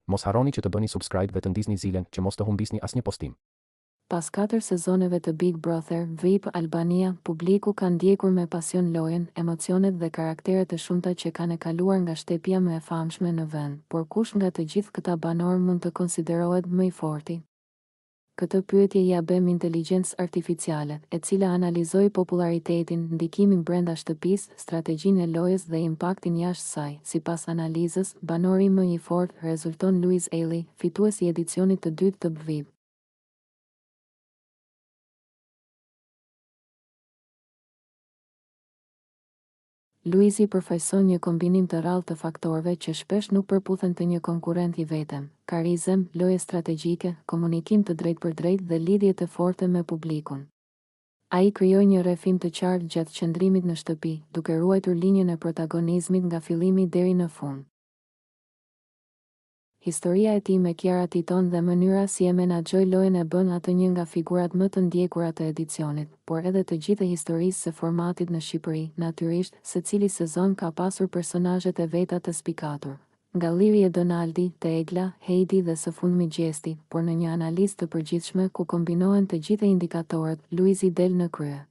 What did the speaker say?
Mos harroni që të bëni subscribe dhe të ndisni zilen që mos të humbisni asnjë postim. Pas 4 sezoneve të Big Brother, VIP Albania, publiku ka ndjekur me pasion lojën, emocionet dhe karakteret e shumta që kanë kaluar nga shtëpia më e famshme në vend, por kush nga të gjithë këta banor mund të konsiderohet më i forti? Këtë pyetje ja bëm inteligjencë artificiale, e cila analizoi popularitetin, ndikimin brenda shtëpisë, strategjinë e lojës dhe impaktin jashtë saj. Sipas analizës, banori më i fortë rezulton Luis Eli, fituesi i edicionit të dytë të VIP. Luisi përfaqëson një kombinim të rrallë të faktorëve që shpesh nuk përputhen të një konkurrent i vetëm: karizëm, lojë strategjike, komunikim të drejtpërdrejtë dhe lidhje të forta me publikun. Ai krijoi një rrëfim të qartë gjatë qëndrimit në shtëpi, duke ruajtur linjën e protagonizmit nga fillimi deri në fund. Historia e tij me Kiara Titon dhe mënyra si e menaxhoi lojën e bën atë një nga figurat më të ndjekura të edicionit, por edhe të gjithë historisë së formatit në Shqipëri. Natyrisht, secili sezon ka pasur personazhet e veta të spikatur, nga Liri e Donaldi, te Egla, Heidi dhe së fundmi Gjesti, por në një analizë të përgjithshme ku kombinohen të gjithë indikatorët, Luisi del në krye.